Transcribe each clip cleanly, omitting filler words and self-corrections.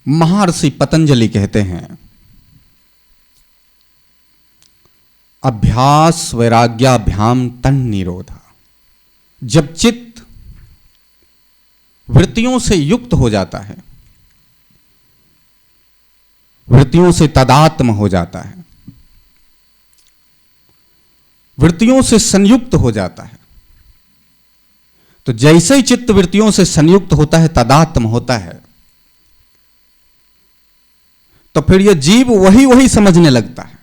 महर्षि पतंजलि कहते हैं, अभ्यास वैराग्याभ्याम तन निरोधा। जब चित्त वृत्तियों से युक्त हो जाता है, वृत्तियों से तदात्म हो जाता है, वृत्तियों से संयुक्त हो जाता है, तो जैसे ही चित्त वृत्तियों से संयुक्त होता है, तदात्म होता है, तो फिर यह जीव वही वही समझने लगता है।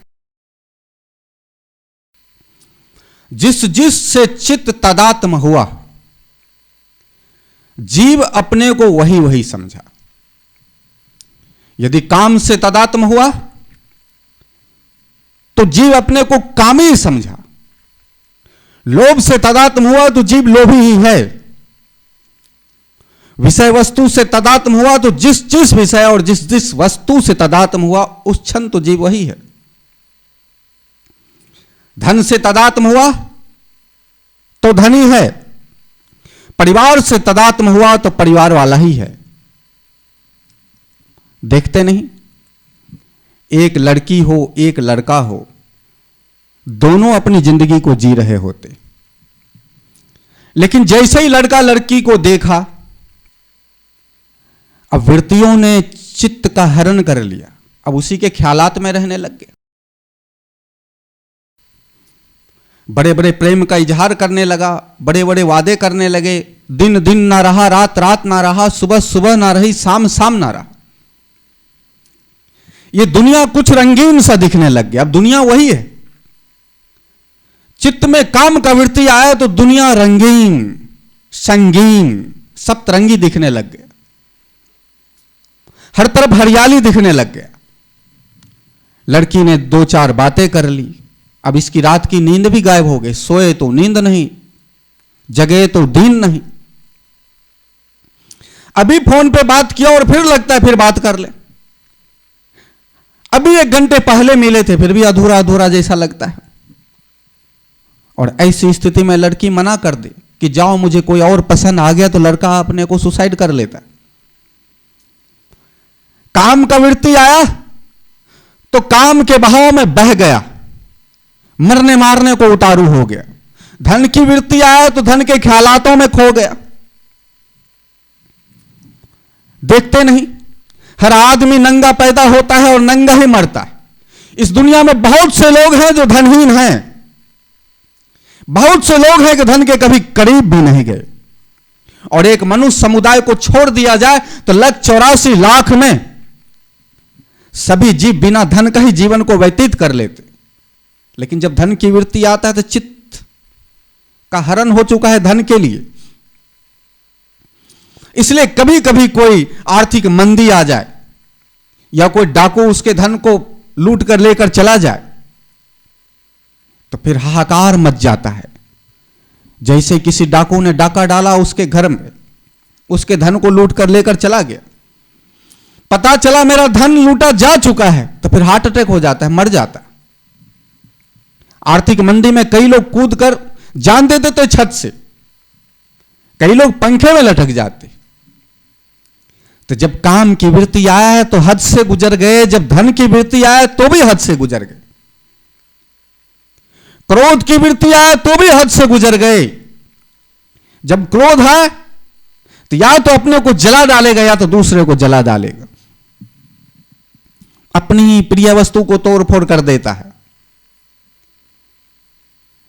जिस जिस से चित्त तदात्म हुआ, जीव अपने को वही वही समझा। यदि काम से तदात्म हुआ तो जीव अपने को कामी समझा, लोभ से तदात्म हुआ तो जीव लोभी ही है, विषय वस्तु से तदात्म हुआ तो जिस जिस विषय और जिस जिस वस्तु से तदात्म हुआ उस क्षण तो जीव वही है। धन से तदात्म हुआ तो धनी है, परिवार से तदात्म हुआ तो परिवार वाला ही है। देखते नहीं, एक लड़की हो एक लड़का हो, दोनों अपनी जिंदगी को जी रहे होते, लेकिन जैसे ही लड़का लड़की को देखा, अब वृत्तियों ने चित्त का हरण कर लिया, अब उसी के ख्यालात में रहने लग गए। बड़े बड़े प्रेम का इजहार करने लगा, बड़े बड़े वादे करने लगे, दिन दिन ना रहा, रात रात ना रहा, सुबह सुबह ना रही, शाम शाम ना रहा। ये दुनिया कुछ रंगीन सा दिखने लग गया। अब दुनिया वही है, चित्त में काम का वृत्ति आया तो दुनिया रंगीन संगीन सप्तरंगी दिखने लग गया, हर तरफ हरियाली दिखने लग गया। लड़की ने दो चार बातें कर ली, अब इसकी रात की नींद भी गायब हो गई, सोए तो नींद नहीं, जगे तो दीन नहीं। अभी फोन पे बात किया और फिर लगता है फिर बात कर ले, अभी 1 घंटे पहले मिले थे फिर भी अधूरा अधूरा जैसा लगता है। और ऐसी स्थिति में लड़की मना कर दे कि जाओ मुझे कोई और पसंद आ गया, तो लड़का अपने को सुसाइड कर लेता है। काम का वृत्ति आया तो काम के बहाव में बह गया, मरने मारने को उतारू हो गया। धन की वृत्ति आया तो धन के ख्यालातों में खो गया। देखते नहीं, हर आदमी नंगा पैदा होता है और नंगा ही मरता है। इस दुनिया में बहुत से लोग हैं जो धनहीन हैं, बहुत से लोग हैं कि धन के कभी करीब भी नहीं गए। और एक मनुष्य समुदाय को छोड़ दिया जाए तो 1,84,00,000 में सभी जीव बिना धन का ही जीवन को व्यतीत कर लेते। लेकिन जब धन की वृत्ति आता है तो चित्त का हरण हो चुका है धन के लिए। इसलिए कभी कभी कोई आर्थिक मंदी आ जाए या कोई डाकू उसके धन को लूट कर लेकर चला जाए तो फिर हाहाकार मच जाता है। जैसे किसी डाकू ने डाका डाला उसके घर में, उसके धन को लूट कर लेकर चला गया, पता चला मेरा धन लूटा जा चुका है, तो फिर हार्ट अटैक हो जाता है, मर जाता है। आर्थिक मंदी में कई लोग कूद कर जान दे देते छत से, कई लोग पंखे में लटक जाते। तो जब काम की वृत्ति आया है तो हद से गुजर गए, जब धन की वृत्ति आया तो भी हद से गुजर गए, क्रोध की वृत्ति आया तो भी हद से गुजर गए। जब क्रोध है तो या तो अपने को जला डालेगा या तो दूसरे को जला डालेगा, अपनी प्रिय वस्तु को तोड़ फोड़ कर देता है,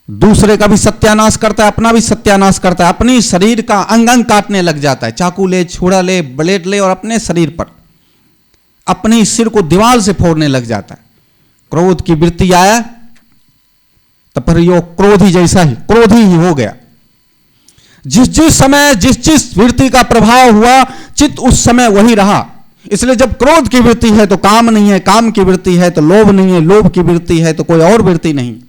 दूसरे का भी सत्यानाश करता है, अपना भी सत्यानाश करता है, अपनी शरीर का अंग अंग काटने लग जाता है, चाकू ले, छुरा ले, ब्लेड ले और अपने शरीर पर अपने सिर को दीवार से फोड़ने लग जाता है। क्रोध की वृत्ति आया तो फिर यो क्रोधी जैसा ही क्रोधी ही हो गया। जिस जिस समय जिस जिस वृत्ति का प्रभाव हुआ चित्त उस समय वही रहा। इसलिए जब क्रोध की वृत्ति है तो काम नहीं है, काम की वृत्ति है तो लोभ नहीं है, लोभ की वृत्ति है तो कोई और वृत्ति नहीं।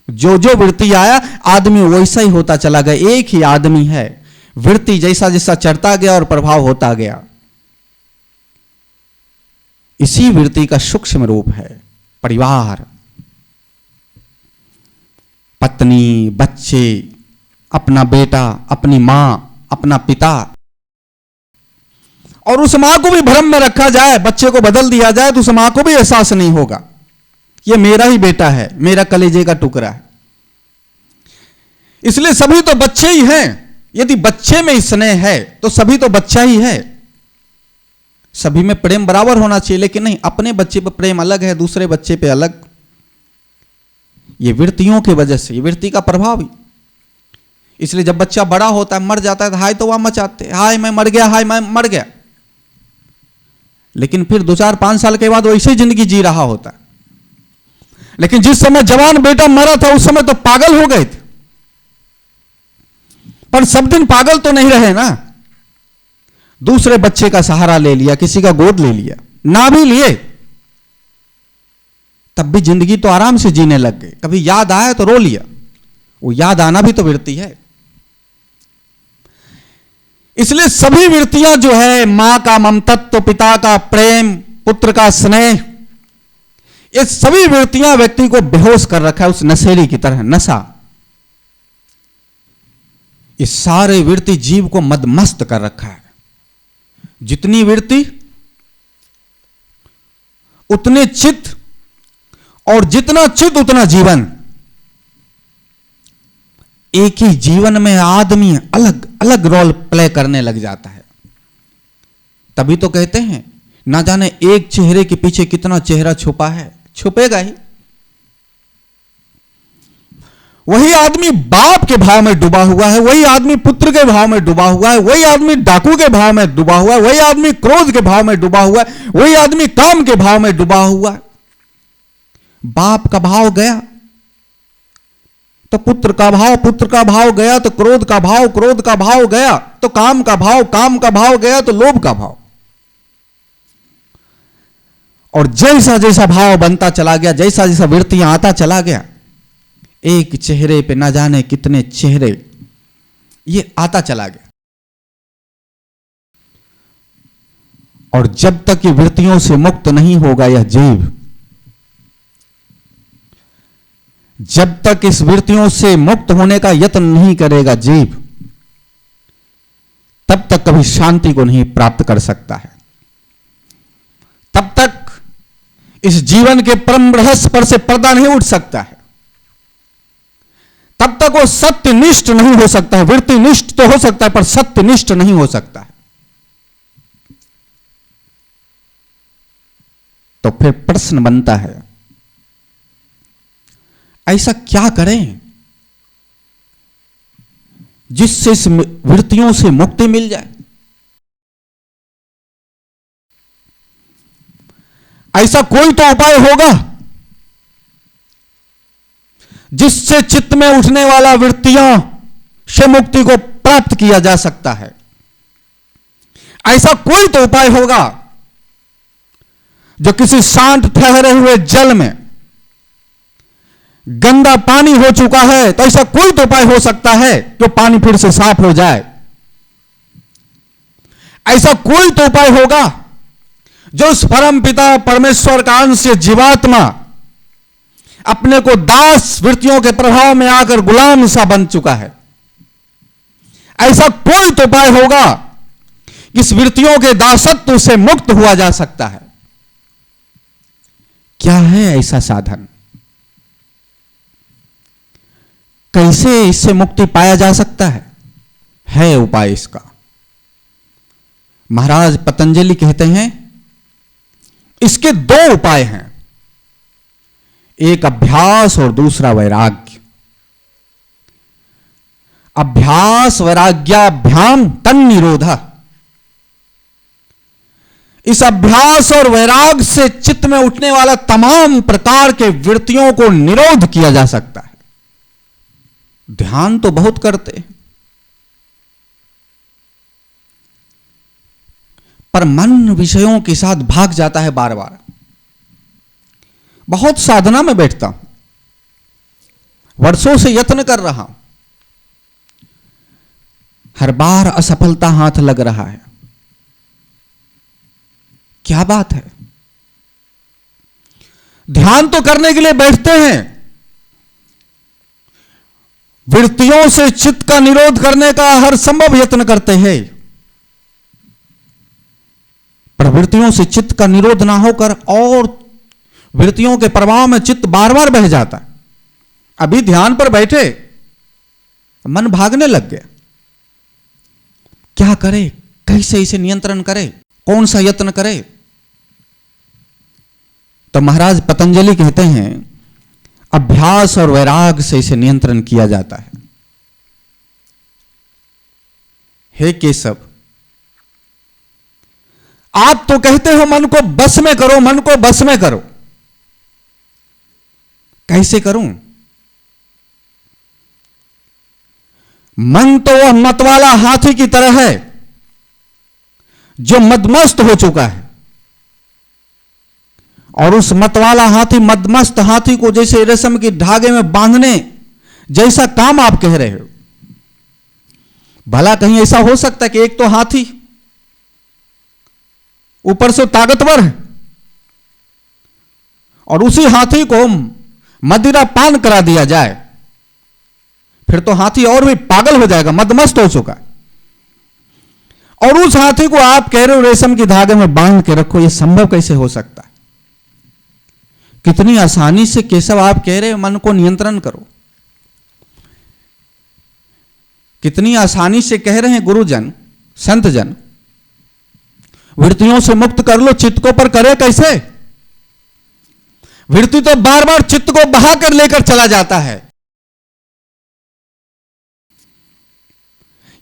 जो जो वृत्ति आया आदमी वैसा ही होता चला गया, एक ही आदमी है, वृत्ति जैसा जैसा चढ़ता गया और प्रभाव होता गया। इसी वृत्ति का सूक्ष्म रूप है परिवार, पत्नी, बच्चे, अपना बेटा, अपनी मां, अपना पिता। और उस मां को भी भ्रम में रखा जाए, बच्चे को बदल दिया जाए, तो उस मां को भी एहसास नहीं होगा ये मेरा ही बेटा है, मेरा कलेजे का टुकड़ा है। इसलिए सभी तो बच्चे ही हैं। यदि बच्चे में स्नेह है तो सभी तो बच्चा ही है, सभी में प्रेम बराबर होना चाहिए। लेकिन नहीं, अपने बच्चे पर प्रेम अलग है, दूसरे बच्चे पे अलग। ये वृत्तियों की वजह से, ये वृत्ति का प्रभाव ही। इसलिए जब बच्चा बड़ा होता है, मर जाता है, तो हाय तो वहां मचाते, हाय मैं मर गया, हाय मैं मर गया। लेकिन फिर 2-4-5 साल के बाद वैसे ही जिंदगी जी रहा होता है। लेकिन जिस समय जवान बेटा मरा था उस समय तो पागल हो गए थे, पर सब दिन पागल तो नहीं रहे ना। दूसरे बच्चे का सहारा ले लिया, किसी का गोद ले लिया, ना भी लिए तब भी जिंदगी तो आराम से जीने लग गए। कभी याद आया तो रो लिया, वो याद आना भी तो वृत्ति है। इसलिए सभी वृत्तियां जो है, मां का ममतत्व, पिता का प्रेम, पुत्र का स्नेह, ये सभी वृत्तियां व्यक्ति को बेहोश कर रखा है, उस नशेड़ी की तरह, नशा। ये सारे वृत्ति जीव को मदमस्त कर रखा है। जितनी वृत्ति उतने चित्त, और जितना चित्त उतना जीवन। एक ही जीवन में आदमी अलग अलग रोल प्ले करने लग जाता है। तभी तो कहते हैं, ना जाने एक चेहरे के पीछे कितना चेहरा छुपा है, छुपेगा ही। वही आदमी बाप के भाव में डूबा हुआ है, वही आदमी पुत्र के भाव में डूबा हुआ है, वही आदमी डाकू के भाव में डूबा हुआ है, वही आदमी क्रोध के भाव में डूबा हुआ है, वही आदमी काम के भाव में डूबा हुआ है। बाप का भाव गया तो पुत्र का भाव, पुत्र का भाव गया तो क्रोध का भाव, क्रोध का भाव गया तो काम का भाव, काम का भाव गया तो लोभ का भाव। और जैसा जैसा भाव बनता चला गया, जैसा जैसा वृत्तियां आता चला गया, एक चेहरे पे ना जाने कितने चेहरे ये आता चला गया। और जब तक ये वृत्तियों से मुक्त नहीं होगा यह जीव, जब तक इस वृत्तियों से मुक्त होने का यत्न नहीं करेगा जीव, तब तक कभी शांति को नहीं प्राप्त कर सकता है। तब तक इस जीवन के परम रहस्य पर से पर्दा नहीं उठ सकता है। तब तक वो सत्यनिष्ठ नहीं हो सकता है। वृत्तिनिष्ठ तो हो सकता है पर सत्यनिष्ठ नहीं हो सकता है। तो फिर प्रश्न बनता है, ऐसा क्या करें जिससे इस वृत्तियों से मुक्ति मिल जाए? ऐसा कोई तो उपाय होगा जिससे चित्त में उठने वाला वृत्तियों से मुक्ति को प्राप्त किया जा सकता है। ऐसा कोई तो उपाय होगा जो किसी शांत ठहरे हुए जल में गंदा पानी हो चुका है, तो ऐसा कोई तो उपाय हो सकता है जो पानी फिर से साफ हो जाए। ऐसा कोई तो उपाय होगा जो उस परम पिता परमेश्वर का अंश जीवात्मा अपने को दास वृत्तियों के प्रभाव में आकर गुलाम सा बन चुका है। ऐसा कोई तो उपाय होगा इस वृत्तियों के दासत्व से मुक्त हुआ जा सकता है। क्या है ऐसा साधन? कैसे इससे मुक्ति पाया जा सकता है उपाय इसका। महाराज पतंजलि कहते हैं इसके दो उपाय हैं, एक अभ्यास और दूसरा वैराग्य। अभ्यास वैराग्याभ्याम तन्निरोधः। इस अभ्यास और वैराग से चित्त में उठने वाला तमाम प्रकार के वृत्तियों को निरोध किया जा सकता है। ध्यान तो बहुत करते हैं पर मन विषयों के साथ भाग जाता है बार बार। बहुत साधना में बैठता हूं, वर्षों से यत्न कर रहा हूं, हर बार असफलता हाथ लग रहा है। क्या बात है? ध्यान तो करने के लिए बैठते हैं, वृत्तियों से चित्त का निरोध करने का हर संभव यत्न करते हैं, प्रवृत्तियों से चित्त का निरोध ना होकर और वृत्तियों के प्रभाव में चित्त बार बार बह जाता है। अभी ध्यान पर बैठे, मन भागने लग गया, क्या करे, कैसे इसे नियंत्रण करे, कौन सा यत्न करे? तो महाराज पतंजलि कहते हैं अभ्यास और वैराग से इसे नियंत्रण किया जाता है। हे केशव, आप तो कहते हो मन को बस में करो, मन को बस में करो। कैसे करूं? मन तो वह मतवाला हाथी की तरह है जो मदमस्त हो चुका है, और उस मतवाला हाथी, मदमस्त हाथी को जैसे रेशम के धागे में बांधने जैसा काम आप कह रहे हो। भला कहीं ऐसा हो सकता है कि एक तो हाथी ऊपर से ताकतवर है और उसी हाथी को मदिरा पान करा दिया जाए, फिर तो हाथी और भी पागल हो जाएगा, मदमस्त हो चुका है। और उस हाथी को आप कह रहे हो रेशम के धागे में बांध के रखो, यह संभव कैसे हो सकता है? कितनी आसानी से केशव आप कह रहे हो मन को नियंत्रण करो, कितनी आसानी से कह रहे हैं गुरुजन, संतजन, वृत्तियों से मुक्त कर लो, चित्त को पर करे कैसे? वृत्ति तो बार बार चित्त को बहा कर लेकर चला जाता है।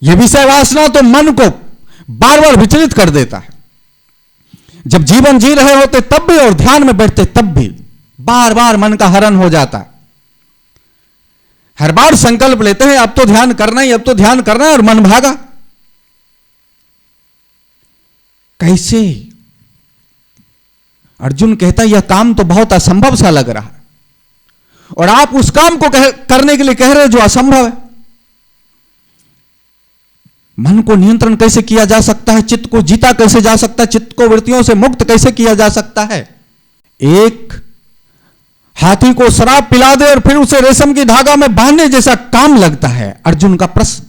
यह विषय वासना तो मन को बार बार विचलित कर देता है। जब जीवन जी रहे होते तब भी और ध्यान में बैठते तब भी बार बार मन का हरण हो जाता है। हर बार संकल्प लेते हैं अब तो ध्यान करना ही, अब तो ध्यान करना है, और मन भागा। कैसे? अर्जुन कहता यह काम तो बहुत असंभव सा लग रहा है, और आप उस काम को करने के लिए कह रहे हो जो असंभव है। मन को नियंत्रण कैसे किया जा सकता है? चित्त को जीता कैसे जा सकता है? चित्त को वृत्तियों से मुक्त कैसे किया जा सकता है? एक हाथी को शराब पिला दे और फिर उसे रेशम की धागा में बांधने जैसा काम लगता है अर्जुन का प्रश्न।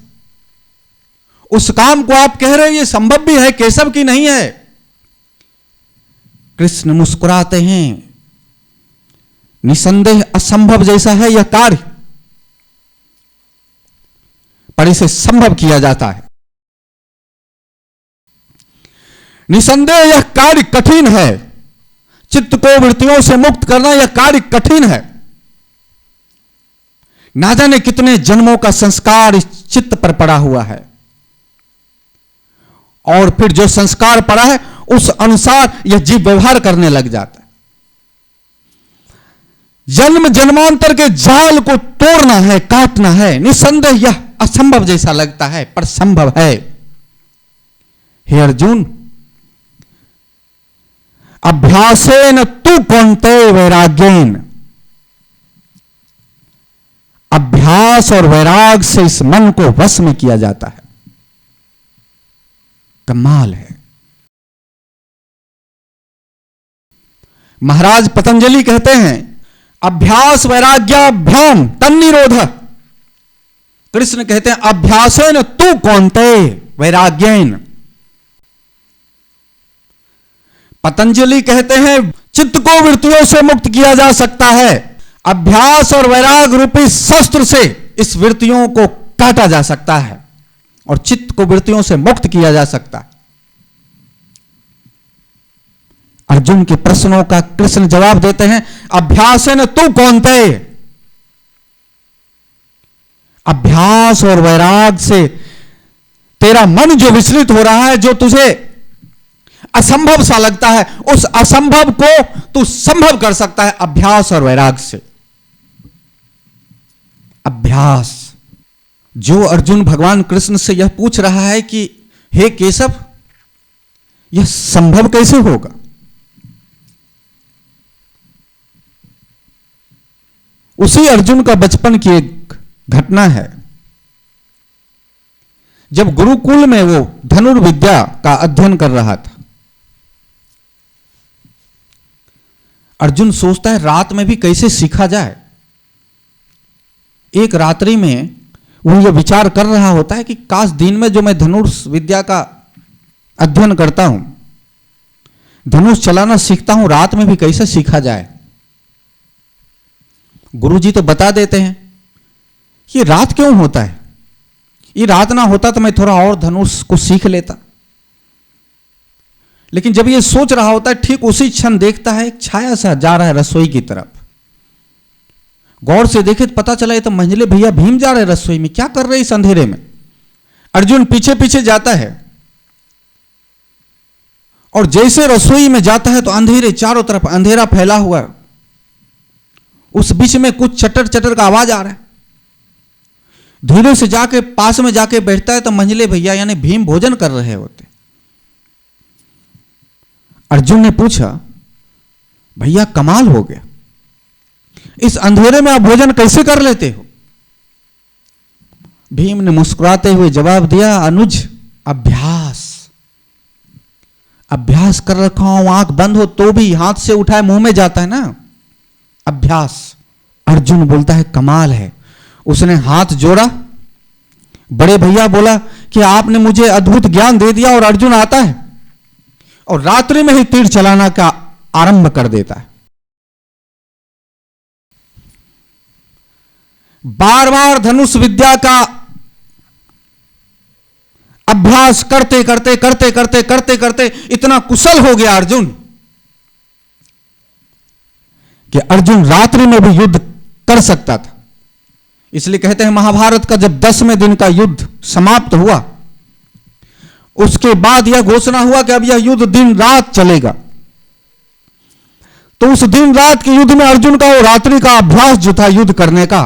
उस काम को आप कह रहे हो ये संभव भी है केशव की नहीं है? कृष्ण मुस्कुराते हैं, निसंदेह असंभव जैसा है यह कार्य, पर इसे संभव किया जाता है। निसंदेह यह कार्य कठिन है, चित्त को वृत्तियों से मुक्त करना यह कार्य कठिन है। ना जाने कितने जन्मों का संस्कार इस चित्त पर पड़ा हुआ है, और फिर जो संस्कार पड़ा है उस अनुसार यह जीव व्यवहार करने लग जाता है। जन्म जन्मांतर के जाल को तोड़ना है, काटना है। निसंदेह यह असंभव जैसा लगता है पर संभव है। हे अर्जुन, अभ्यासेन तु कौन्ते वैराग्येन, अभ्यास और वैराग से इस मन को वश में किया जाता है। कमाल है। महाराज पतंजलि कहते हैं अभ्यास वैराग्याभ्याम तन्निरोध। कृष्ण कहते हैं अभ्यासेन तु कौन्ते वैराग्येन। पतंजलि कहते हैं चित्त को वृत्तियों से मुक्त किया जा सकता है। अभ्यास और वैराग रूपी शस्त्र से इस वृत्तियों को काटा जा सकता है और चित्त को वृत्तियों से मुक्त किया जा सकता है। अर्जुन के प्रश्नों का कृष्ण जवाब देते हैं अभ्यासेन तु कौन्ते। अभ्यास और वैराग से तेरा मन जो विचलित हो रहा है, जो तुझे असंभव सा लगता है, उस असंभव को तू संभव कर सकता है अभ्यास और वैराग से। अभ्यास। जो अर्जुन भगवान कृष्ण से यह पूछ रहा है कि हे केशव, यह संभव कैसे होगा? उसी अर्जुन का बचपन की एक घटना है। जब गुरुकुल में वो धनुर्विद्या का अध्ययन कर रहा था, अर्जुन सोचता है रात में भी कैसे सीखा जाए। एक रात्रि में वो ये विचार कर रहा होता है कि काश दिन में जो मैं धनुष विद्या का अध्ययन करता हूं धनुष चलाना सीखता हूं, रात में भी कैसे सीखा जाए। गुरुजी तो बता देते हैं। ये रात क्यों होता है? ये रात ना होता तो मैं थोड़ा और धनुष को सीख लेता। लेकिन जब ये सोच रहा होता है, ठीक उसी क्षण देखता है एक छाया सा जा रहा है रसोई की तरफ। गौर से देखे तो पता चला ये तो मंझले भैया भीम जा रहे रसोई में। क्या कर रहे इस अंधेरे में? अर्जुन पीछे पीछे जाता है और जैसे रसोई में जाता है तो अंधेरे, चारों तरफ अंधेरा फैला हुआ। उस बीच में कुछ चटर चटर का आवाज आ रहा है। धीरे से जाके पास में जाके बैठता है तो मंझले भैया यानी भीम भोजन कर रहे होते। अर्जुन ने पूछा, भैया कमाल हो गया, इस अंधेरे में आप भोजन कैसे कर लेते हो? भीम ने मुस्कुराते हुए जवाब दिया, अनुज अभ्यास अभ्यास कर रखा हूं, आंख बंद हो तो भी हाथ से उठाए मुंह में जाता है ना, अभ्यास। अर्जुन बोलता है कमाल है। उसने हाथ जोड़ा। बड़े भैया बोला कि आपने मुझे अद्भुत ज्ञान दे दिया। और अर्जुन आता है और रात्रि में ही तीर चलाना का आरंभ कर देता है। बार बार धनुष विद्या का अभ्यास करते करते करते करते करते करते इतना कुशल हो गया अर्जुन कि अर्जुन रात्रि में भी युद्ध कर सकता था। इसलिए कहते हैं महाभारत का जब 10वें दिन का युद्ध समाप्त हुआ, उसके बाद यह घोषणा हुआ कि अब यह युद्ध दिन रात चलेगा। तो उस दिन रात के युद्ध में अर्जुन का वो रात्रि का अभ्यास जो था युद्ध करने का,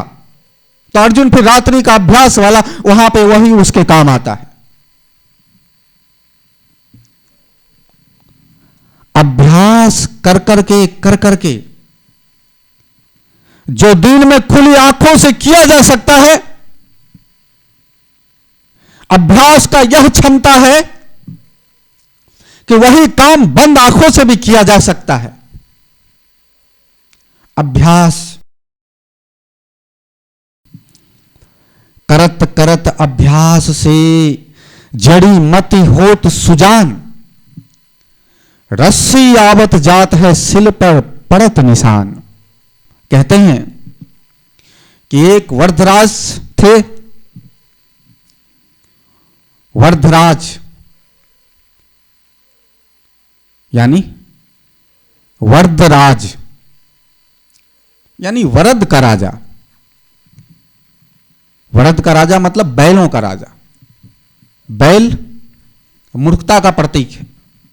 तो अर्जुन फिर रात्रि का अभ्यास वाला वहां पे वही उसके काम आता है। अभ्यास कर करके जो दिन में खुली आंखों से किया जा सकता है, अभ्यास का यह क्षमता है कि वही काम बंद आंखों से भी किया जा सकता है। अभ्यास करत करत अभ्यास से जड़ी मति होत सुजान, रस्सी आवत जात है सिल पर पड़त निशान। कहते हैं कि एक वर्धराज थे। वर्धराज यानी वर्धराज यानी वरद का राजा। वरद का राजा मतलब बैलों का राजा। बैल मूर्खता का प्रतीक है।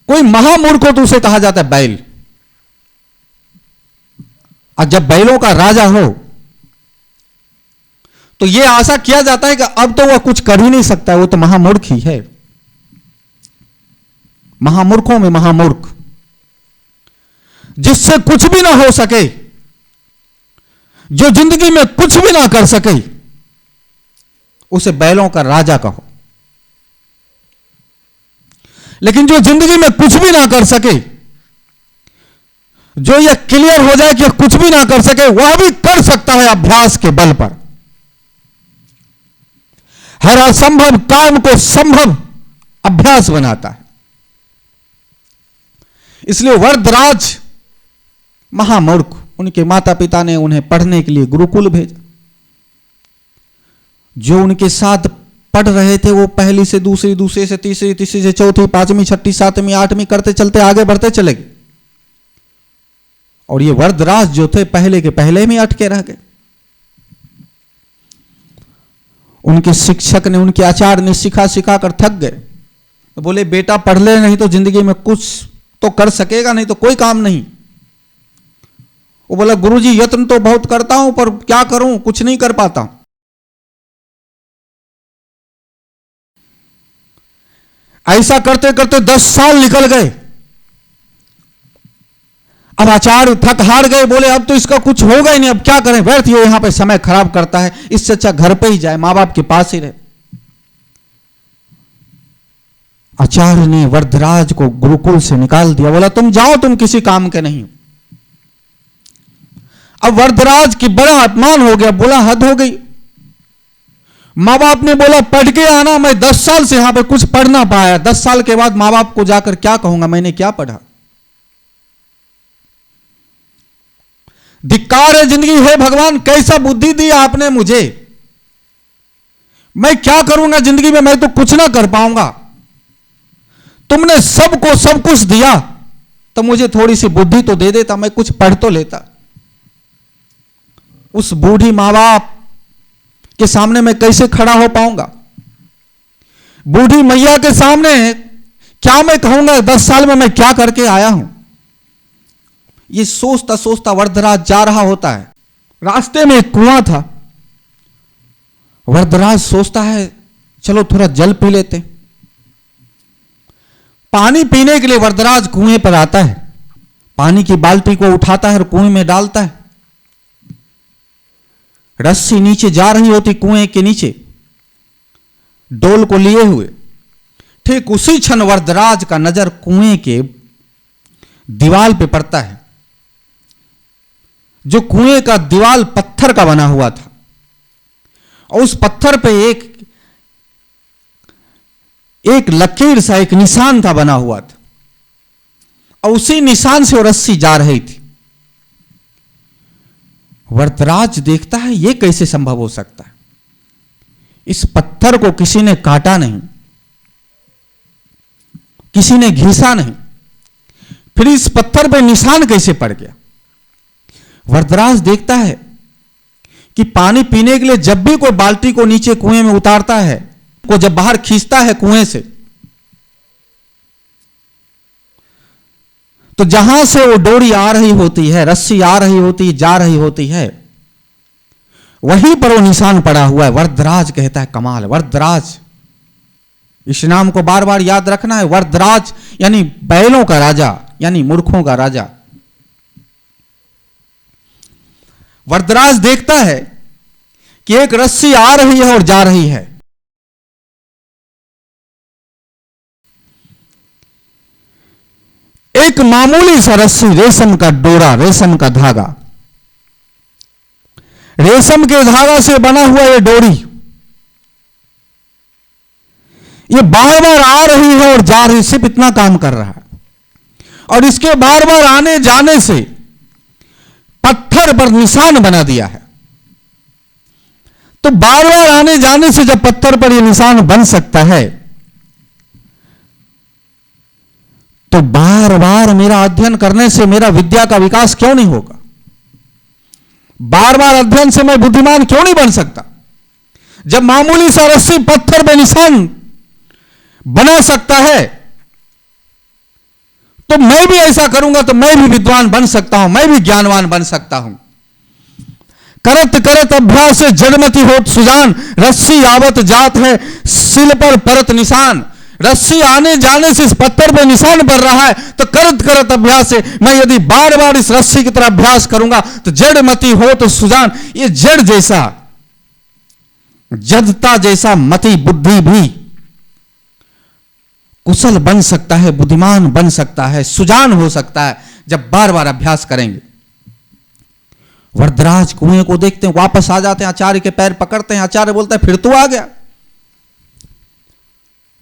कोई महामूर्ख हो तो उसे कहा जाता है बैल। और जब बैलों का राजा हो तो यह आशा किया जाता है कि अब तो वह कुछ कर ही नहीं सकता, वो तो महामूर्ख ही है। महामूर्खों में महामूर्ख, जिससे कुछ भी ना हो सके, जो जिंदगी में कुछ भी ना कर सके, उसे बैलों का राजा कहो। लेकिन जो जिंदगी में कुछ भी ना कर सके, जो यह क्लियर हो जाए कि कुछ भी ना कर सके, वह भी कर सकता है अभ्यास के बल पर। हर असंभव काम को संभव अभ्यास बनाता है। इसलिए वर्धराज महामूर्ख, उनके माता पिता ने उन्हें पढ़ने के लिए गुरुकुल भेजा। जो उनके साथ पढ़ रहे थे वो पहली से दूसरी, दूसरे से तीसरी, तीसरी से चौथी, पांचवी, छठी, सातवीं, आठवीं करते चलते आगे बढ़ते चले गए। और ये वर्धराज जो थे पहले के पहले में अटके रह गए। उनके शिक्षक ने, उनके आचार्य ने सिखा सिखा कर थक गए। तो बोले बेटा पढ़ ले, नहीं तो जिंदगी में कुछ तो कर सकेगा, नहीं तो कोई काम नहीं। वो बोला गुरुजी यत्न तो बहुत करता हूं पर क्या करूं, कुछ नहीं कर पाता हूं। ऐसा करते करते 10 साल निकल गए। अब आचार्य थक हार गए, बोले अब तो इसका कुछ होगा ही नहीं, अब क्या करें, व्यर्थ ये यहां पे समय खराब करता है, इससे अच्छा घर पे ही जाए, मां बाप के पास ही रहे। आचार्य ने वर्धराज को गुरुकुल से निकाल दिया, बोला तुम जाओ, तुम किसी काम के नहीं हो। अब वर्धराज की बड़ा अपमान हो गया, बोला हद हो गई। मां बाप ने बोला पढ़ के आना, मैं 10 साल से यहां पे कुछ पढ़ ना पाया, 10 साल के बाद मां बाप को जाकर क्या कहूंगा, मैंने क्या पढ़ा। धिक्कार है जिंदगी, है भगवान कैसा बुद्धि दी आपने मुझे, मैं क्या करूंगा जिंदगी में, मैं तो कुछ ना कर पाऊंगा। तुमने सबको सब कुछ दिया तो मुझे थोड़ी सी बुद्धि तो दे देता, मैं कुछ पढ़ तो लेता। उस बूढ़ी मां बाप के सामने मैं कैसे खड़ा हो पाऊंगा? बूढ़ी मैया के सामने क्या मैं कहूंगा 10 साल में मैं क्या करके आया हूं? ये सोचता सोचता वरदराज जा रहा होता है। रास्ते में एक कुआं था। वरदराज सोचता है चलो थोड़ा जल पी लेते। पानी पीने के लिए वरदराज कुएं पर आता है। पानी की बाल्टी को उठाता है और कुएं में डालता है। रस्सी नीचे जा रही होती कुएं के नीचे, डोल को लिए हुए। ठीक उसी क्षण वरदराज का नजर कुएं के दीवाल पे पड़ता है। जो कुएं का दीवाल पत्थर का बना हुआ था और उस पत्थर पे एक लकीर सा, एक निशान था बना हुआ था और उसी निशान से वो रस्सी जा रही थी। वरदराज देखता है ये कैसे संभव हो सकता है? इस पत्थर को किसी ने काटा नहीं, किसी ने घिसा नहीं, फिर इस पत्थर पे निशान कैसे पड़ गया? वरदराज देखता है कि पानी पीने के लिए जब भी कोई बाल्टी को नीचे कुएं में उतारता है, को जब बाहर खींचता है कुएं से, तो जहां से वो डोरी आ रही होती है, रस्सी आ रही होती, जा रही होती है, वहीं पर वो निशान पड़ा हुआ है। वरदराज कहता है कमाल, वरदराज, इस नाम को बार बार याद रखना है। वरदराज यानी बैलों का राजा, यानी मूर्खों का राजा। वरदराज देखता है कि एक रस्सी आ रही है और जा रही है। एक मामूली सा रस्सी, रेशम का डोरा, रेशम का धागा, रेशम के धागा से बना हुआ ये डोरी, ये बार बार आ रही है और जा रही, सिर्फ इतना काम कर रहा है। और इसके बार बार आने जाने से पत्थर पर निशान बना दिया है। तो बार बार आने जाने से जब पत्थर पर यह निशान बन सकता है, तो बार बार मेरा अध्ययन करने से मेरा विद्या का विकास क्यों नहीं होगा? बार बार अध्ययन से मैं बुद्धिमान क्यों नहीं बन सकता? जब मामूली सा रस्सी पत्थर पे निशान बना सकता है, तो मैं भी ऐसा करूंगा तो मैं भी विद्वान बन सकता हूं, मैं भी ज्ञानवान बन सकता हूं। करत करत अभ्यास से जड़मति होत सुजान, रस्सी आवत जात है सिल पर परत निशान। रस्सी आने जाने से इस पत्थर पर निशान पड़ रहा है, तो करत करत अभ्यास से मैं यदि बार बार इस रस्सी की तरह अभ्यास करूंगा तो जड़मति हो तो सुजान, ये जड़ जैसा, जड़ता जैसा मति बुद्धि भी कुशल बन सकता है, बुद्धिमान बन सकता है, सुजान हो सकता है जब बार बार अभ्यास करेंगे। वरदराज कुएं को देखते हैं, वापस आ जाते हैं, आचार्य के पैर पकड़ते हैं। आचार्य बोलता है फिर तू आ गया?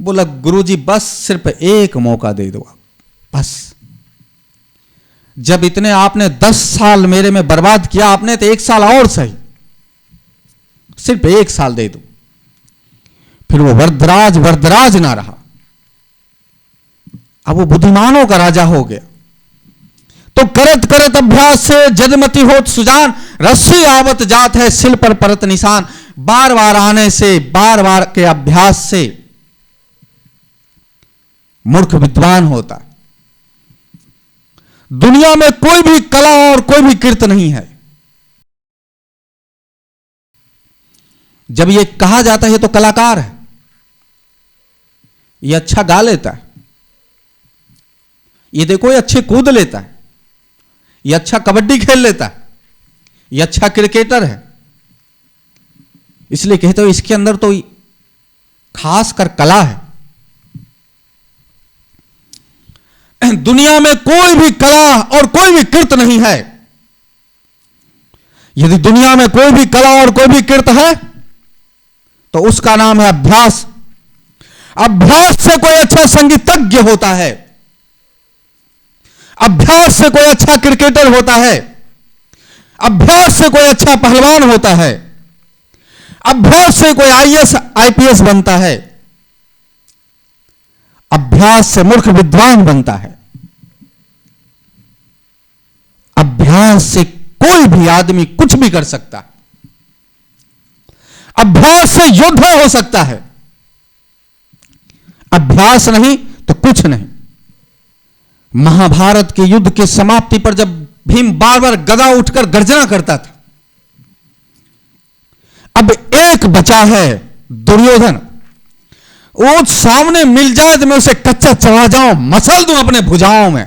बोला गुरुजी बस सिर्फ एक मौका दे दो, बस। जब इतने आपने 10 साल मेरे में बर्बाद किया आपने, तो 1 साल और सही, सिर्फ 1 साल दे दो। फिर वो वरदराज वरदराज ना रहा, अब वो बुद्धिमानों का राजा हो गया। तो करत करत अभ्यास से जदमति होत सुजान, रस्सी आवत जात है सिल पर परत निशान। बार बार आने से, बार बार के अभ्यास से मूर्ख विद्वान होता है। दुनिया में कोई भी कला और कोई भी कीर्त नहीं है। जब ये कहा जाता है ये तो कलाकार है, ये अच्छा गा लेता है, ये देखो ये अच्छे कूद लेता है, ये अच्छा कबड्डी खेल लेता है, ये अच्छा क्रिकेटर है, इसलिए कहते हो इसके अंदर तो खास कर कला है। दुनिया में कोई भी कला और कोई भी कीर्त नहीं है। यदि दुनिया में कोई भी कला और कोई भी कीर्त है तो उसका नाम है अभ्यास। अभ्यास से कोई अच्छा संगीतज्ञ होता है, अभ्यास से कोई अच्छा क्रिकेटर होता है, अभ्यास से कोई अच्छा पहलवान होता है, अभ्यास से कोई आईएएस आईपीएस बनता है, अभ्यास से मूर्ख विद्वान बनता है, अभ्यास से कोई भी आदमी कुछ भी कर सकता है, अभ्यास से योद्धा हो सकता है, अभ्यास नहीं तो कुछ नहीं। महाभारत के युद्ध की समाप्ति पर जब भीम बार बार गदा उठकर गर्जना करता था, अब एक बचा है दुर्योधन, वो सामने मिल जाए तो मैं उसे कच्चा चढ़ा जाऊं, मसल दूं अपने भुजाओं में।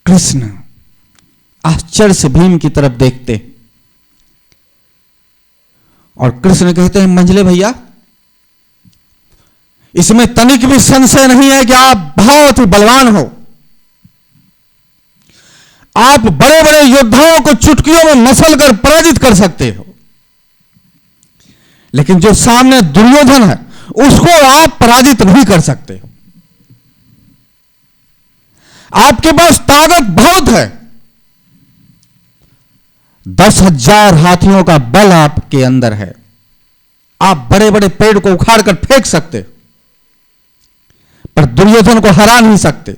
कृष्ण आश्चर्य से भीम की तरफ देखते और कृष्ण कहते हैं, मंझले भैया, इसमें तनिक भी संशय नहीं है कि आप बहुत ही बलवान हो, आप बड़े बड़े योद्धाओं को चुटकियों में मसल कर पराजित कर सकते हो, लेकिन जो सामने दुर्योधन है उसको आप पराजित नहीं कर सकते हो। आपके पास ताकत बहुत है, 10,000 हाथियों का बल आपके अंदर है, आप बड़े बड़े पेड़ को उखाड़ कर फेंक सकते हो, पर दुर्योधन को हरा नहीं सकते।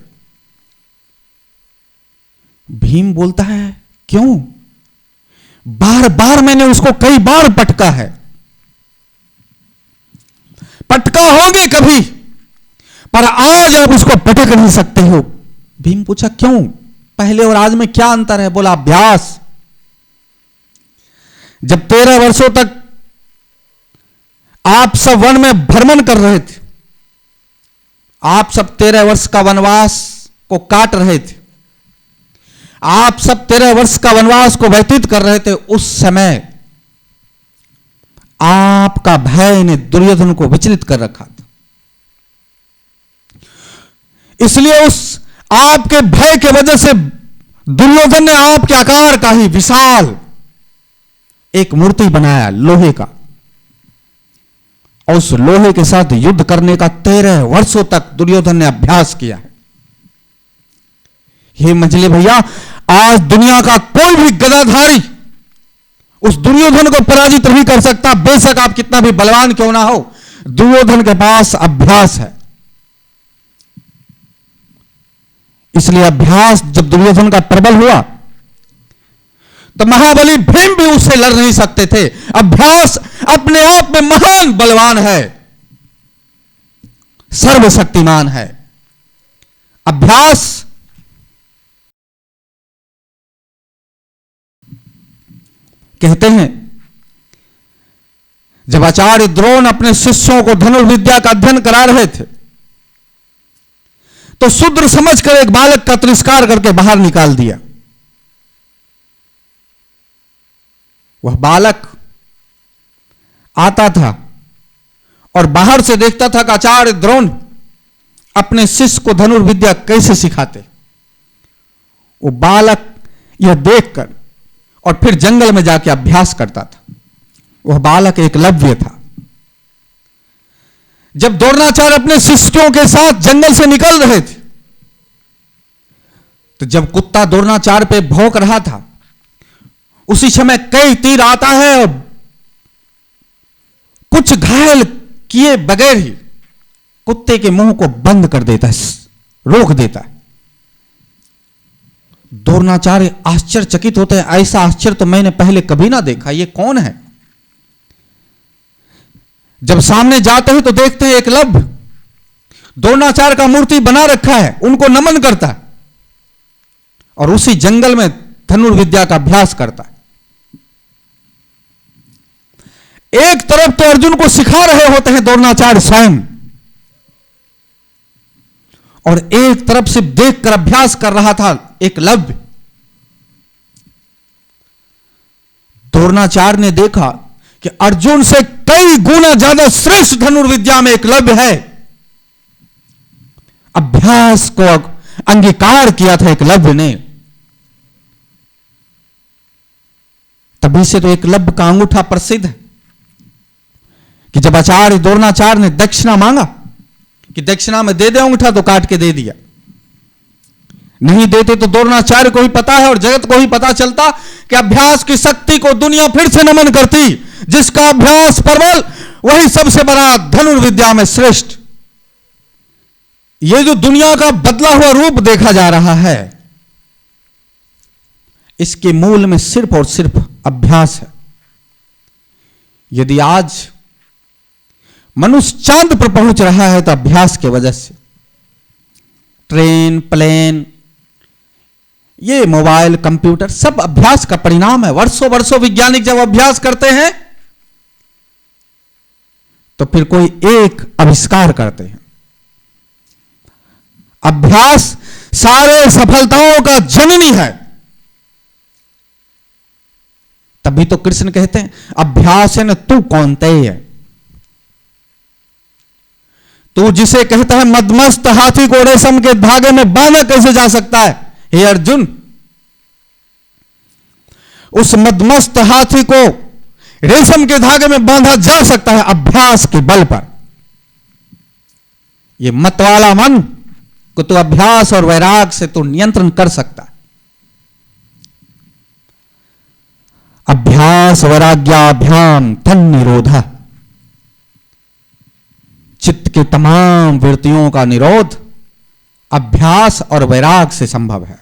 भीम बोलता है, क्यों? बार बार मैंने उसको कई बार पटका है, पटका होगे कभी, पर आज आप उसको पटक नहीं सकते हो। भीम पूछा, क्यों? पहले और आज में क्या अंतर है? बोला, अभ्यास। जब 13 वर्षों तक आप सब वन में भ्रमण कर रहे थे, आप सब 13 वर्ष का वनवास को काट रहे थे, आप सब 13 वर्ष का वनवास को व्यतीत कर रहे थे, उस समय आपका भय ने दुर्योधन को विचलित कर रखा था। इसलिए उस आपके भय के वजह से दुर्योधन ने आपके आकार का ही विशाल एक मूर्ति बनाया लोहे का, और उस लोहे के साथ युद्ध करने का 13 वर्षों तक दुर्योधन ने अभ्यास किया है। हे मंझले भैया, आज दुनिया का कोई भी गदाधारी उस दुर्योधन को पराजित नहीं कर सकता, बेशक आप कितना भी बलवान क्यों ना हो। दुर्योधन के पास अभ्यास है, इसलिए अभ्यास जब दुर्योधन का प्रबल हुआ तो महाबली भीम भी उससे लड़ नहीं सकते थे। अभ्यास अपने आप में महान बलवान है, सर्वशक्तिमान है। अभ्यास कहते हैं, जब आचार्य द्रोण अपने शिष्यों को धनुर्विद्या का अध्ययन करा रहे थे तो शूद्र समझकर एक बालक का तिरस्कार करके बाहर निकाल दिया। वह बालक आता था और बाहर से देखता था कि आचार्य द्रोण अपने शिष्य को धनुर्विद्या कैसे सिखाते। वो बालक यह देखकर और फिर जंगल में जाके अभ्यास करता था। वह बालक एकलव्य था। जब द्रोणाचार्य अपने शिष्यों के साथ जंगल से निकल रहे थे तो जब कुत्ता द्रोणाचार्य पे भौंक रहा था, उसी समय कई तीर आता है और कुछ घायल किए बगैर ही कुत्ते के मुंह को बंद कर देता है, रोक देता है। द्रोणाचार्य आश्चर्यचकित होते हैं, ऐसा आश्चर्य तो मैंने पहले कभी ना देखा, ये कौन है? जब सामने जाते हैं तो देखते हैं एकलव्य द्रोणाचार्य का मूर्ति बना रखा है, उनको नमन करता है और उसी जंगल में धनुर्विद्या का अभ्यास करता है। एक तरफ तो अर्जुन को सिखा रहे होते हैं द्रोणाचार्य स्वयं, और एक तरफ सिर्फ देखकर अभ्यास कर रहा था एकलव्य। द्रोणाचार्य ने देखा कि अर्जुन से कई गुना ज्यादा श्रेष्ठ धनुर्विद्या में एकलव्य है। अभ्यास को अंगीकार किया था एकलव्य ने। तभी से तो एकलव्य का अंगूठा प्रसिद्ध है कि जब आचार्य द्रोणाचार्य ने दक्षिणा मांगा कि दक्षिणा में दे दे अंगूठा, तो काट के दे दिया। नहीं देते तो द्रोणाचार्य को ही पता है और जगत को ही पता चलता कि अभ्यास की शक्ति को दुनिया फिर से नमन करती। जिसका अभ्यास प्रबल वही सबसे बड़ा धनुर्विद्या में श्रेष्ठ। ये जो दुनिया का बदला हुआ रूप देखा जा रहा है, इसके मूल में सिर्फ और सिर्फ अभ्यास है। यदि आज मनुष्य चांद पर पहुंच रहा है तो अभ्यास की वजह से। ट्रेन, प्लेन, ये मोबाइल, कंप्यूटर सब अभ्यास का परिणाम है। वर्षों वर्षों वैज्ञानिक जब अभ्यास करते हैं तो फिर कोई एक आविष्कार करते हैं। अभ्यास सारे सफलताओं का जननी है। तभी तो कृष्ण कहते हैं अभ्यास है न तू कौन्तेय। तू जिसे कहता है मदमस्त हाथी को रेशम के धागे में बांधा कैसे जा सकता है? हे अर्जुन, उस मदमस्त हाथी को रेशम के धागे में बांधा जा सकता है अभ्यास के बल पर। ये मत वाला मन को तो अभ्यास और वैराग से तो नियंत्रण कर सकता है। अभ्यास वैराग्याभ्याम तन्निरोधः। चित्त के तमाम वृत्तियों का निरोध अभ्यास और वैराग से संभव है।